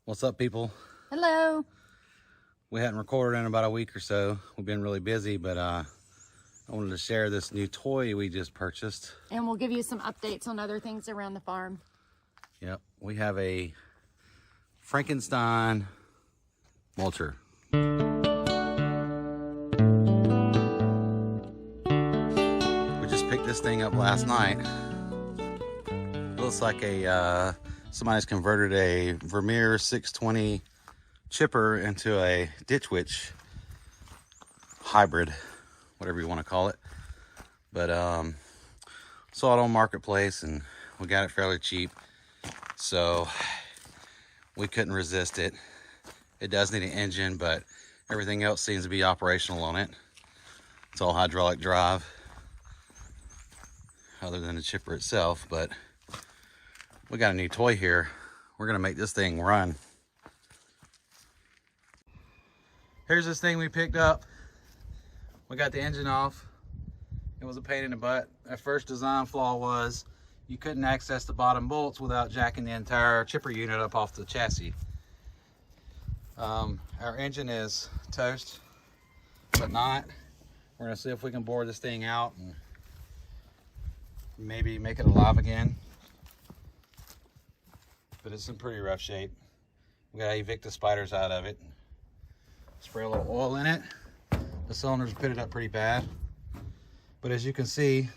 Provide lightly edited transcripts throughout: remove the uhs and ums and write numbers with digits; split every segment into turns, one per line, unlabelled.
What's up, people?
Hello.
We hadn't recorded in about a week or so. We've been really busy, but I wanted to share this new toy we just purchased.
And we'll give you some updates on other things around the farm.
Yep, we have a Frankenstein mulcher. We just picked this thing up last night. It looks like a somebody's converted a Vermeer 620 chipper into a ditch witch hybrid, whatever you want to call it. But saw it on Marketplace and we got it fairly cheap, so we couldn't resist it. It does need an engine, but everything else seems to be operational on it. It's all hydraulic drive other than the chipper itself. But we got a new toy here. We're gonna make this thing run. Here's this thing we picked up. We got the engine off. It was a pain in the butt. Our first design flaw was you couldn't access the bottom bolts without jacking the entire chipper unit up off the chassis. Our engine is toast, but not. We're gonna see if we can bore this thing out and maybe make it alive again. But it's in pretty rough shape. We gotta evict the spiders out of it. Spray a little oil in it. The cylinders pitted up pretty bad. But as you can see,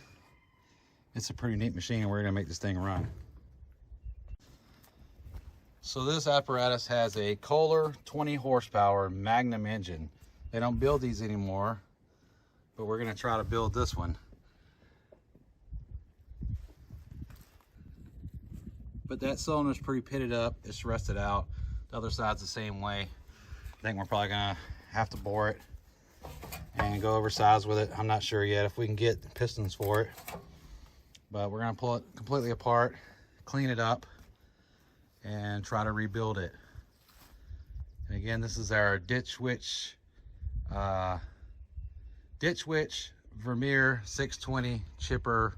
it's a pretty neat machine and we're gonna make this thing run. So this apparatus has a Kohler 20 horsepower Magnum engine. They don't build these anymore, but we're gonna try to build this one. But that cylinder's pretty pitted up, it's rusted out. The other side's the same way. I think we're probably gonna have to bore it and go oversized with it. I'm not sure yet if we can get pistons for it, but we're gonna pull it completely apart, clean it up, and try to rebuild it. And again, this is our Ditch Witch Vermeer 620 chipper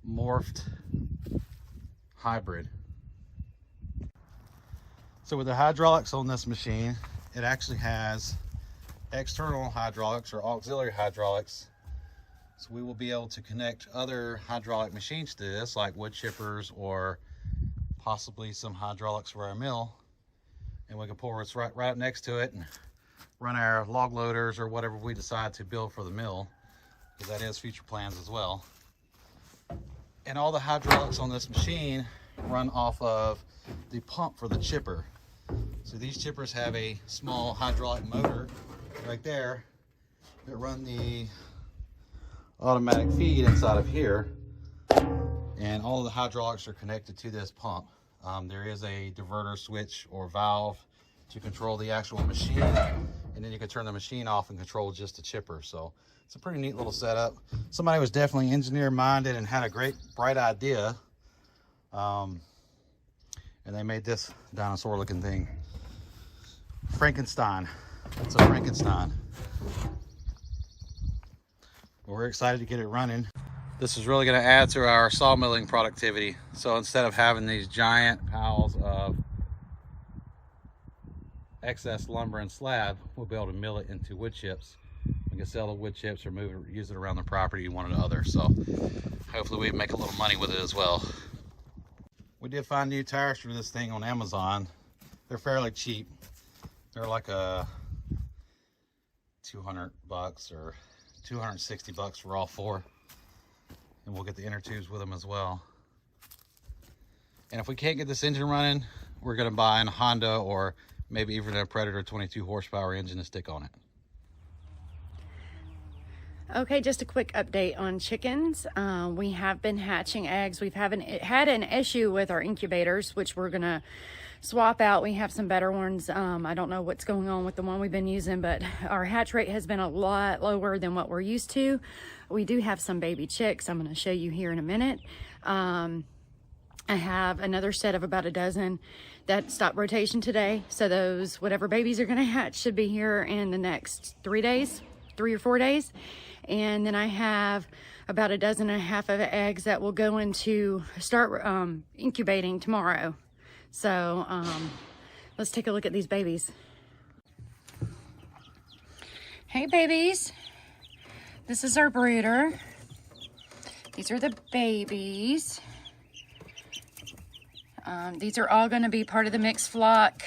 morphed hybrid. So with the hydraulics on this machine, it actually has external hydraulics or auxiliary hydraulics. So we will be able to connect other hydraulic machines to this, like wood chippers or possibly some hydraulics for our mill. And we can pull it right up next to it and run our log loaders or whatever we decide to build for the mill, because that is future plans as well. And all the hydraulics on this machine run off of the pump for the chipper. So these chippers have a small hydraulic motor right there that run the automatic feed inside of here. And all of the hydraulics are connected to this pump. There is a diverter switch or valve to control the actual machine. And then you can turn the machine off and control just the chipper. So it's a pretty neat little setup. Somebody was definitely engineer minded and had a great, bright idea. And they made this dinosaur looking thing. Frankenstein. That's a Frankenstein. We're excited to get it running. This is really going to add to our sawmilling productivity. So instead of having these giant piles of excess lumber and slab, we'll be able to mill it into wood chips. We can sell the wood chips or use it around the property one or the other. So hopefully we make a little money with it as well. We did find new tires for this thing on Amazon. They're fairly cheap. They're like a $200 or $260 for all four. And we'll get the inner tubes with them as well. And if we can't get this engine running, we're gonna buy a Honda or maybe even a Predator 22 horsepower engine to stick on it.
Okay, just a quick update on chickens. We have been hatching eggs. We've had an issue with our incubators, which we're gonna swap out. We have some better ones. I don't know what's going on with the one we've been using, but our hatch rate has been a lot lower than what we're used to. We do have some baby chicks I'm gonna show you here in a minute. I have another set of about a dozen that stopped rotation today. So those, whatever babies are gonna hatch should be here in the next 3 or 4 days. And then I have about a dozen and a half of eggs that will go into start incubating tomorrow. So let's take a look at these babies. Hey babies, this is our brooder. These are the babies. These are all going to be part of the mixed flock.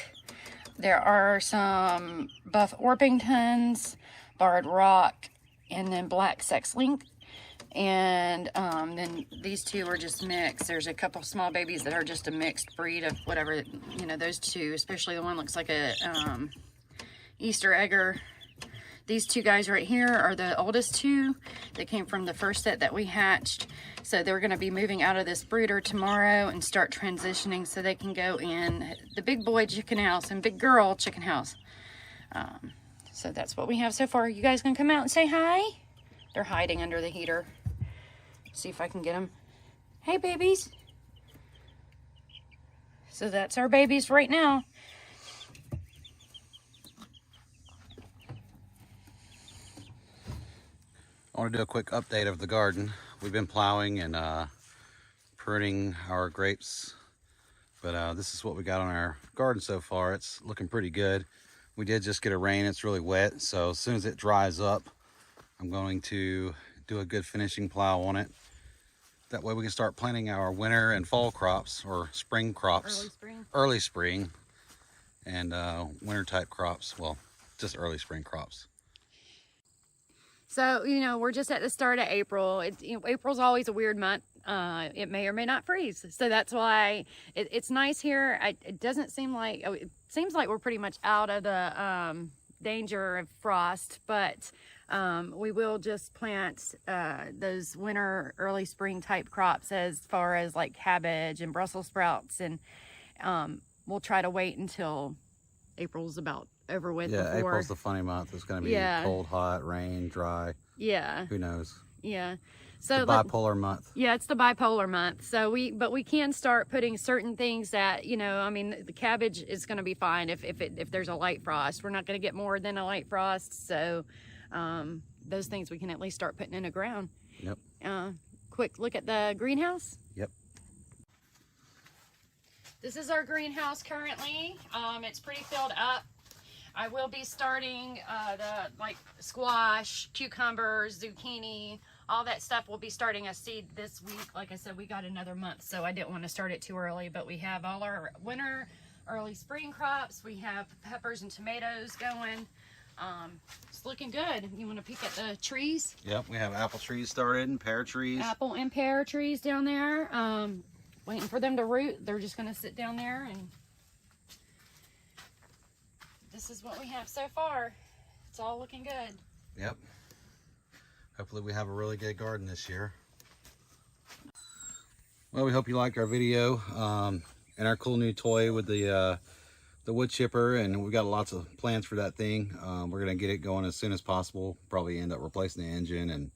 There are some buff Orpingtons, barred rock, and then black sex link. And then these two are just mixed. There's a couple small babies that are just a mixed breed of whatever, you know, those two, especially the one looks like a Easter egger. These two guys right here are the oldest two. They came from the first set that we hatched. So they're going to be moving out of this brooder tomorrow and start transitioning so they can go in the big boy chicken house and big girl chicken house. So that's what we have so far. You guys gonna come out and say hi? They're hiding under the heater. See if I can get them. Hey babies. So that's our babies right now.
I want to do a quick update of the garden. We've been plowing and pruning our grapes, but this is what we got on our garden so far. It's looking pretty good. We did just get a rain. It's really wet, so as soon as it dries up, I'm going to do a good finishing plow on it. That way we can start planting our winter and fall crops, or spring crops. Early spring and winter type crops. Well, just early spring crops.
So, you know, we're just at the start of April. April's always a weird month. It may or may not freeze. So that's why it's nice here. It doesn't seem like, it seems like we're pretty much out of the danger of frost, but we will just plant those winter, early spring type crops as far as like cabbage and Brussels sprouts. And we'll try to wait until April's about over with.
Yeah,
before.
April's the funny month. It's going to be cold, hot, rain, dry.
Yeah.
Who knows?
Yeah. So
the bipolar month.
Yeah, it's the bipolar month. So we can start putting certain things that, you know, I mean, the cabbage is going to be fine if there's a light frost. We're not going to get more than a light frost. So those things we can at least start putting in the ground.
Yep.
Quick look at the greenhouse.
Yep.
This is our greenhouse currently. It's pretty filled up. I will be starting the like squash, cucumbers, zucchini, all that stuff will be starting a seed this week. Like I said, we got another month, so I didn't want to start it too early, but we have all our winter, early spring crops. We have peppers and tomatoes going. It's looking good. You want to peek at the trees?
Yep, we have apple trees started and pear trees.
Apple and pear trees down there. Waiting for them to root. They're just going to sit down there, and this is what we have so far. It's all looking good.
Yep. Hopefully we have a really good garden this year. Well, we hope you liked our video and our cool new toy with the Woodchipper, and we got lots of plans for that thing. We're gonna get it going as soon as possible. Probably end up replacing the engine and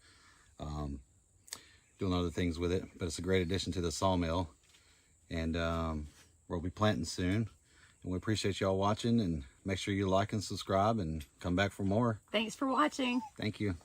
doing other things with it. But it's a great addition to the sawmill, and we'll be planting soon. And we appreciate y'all watching, and make sure you like and subscribe and come back for more.
Thanks for watching.
Thank you.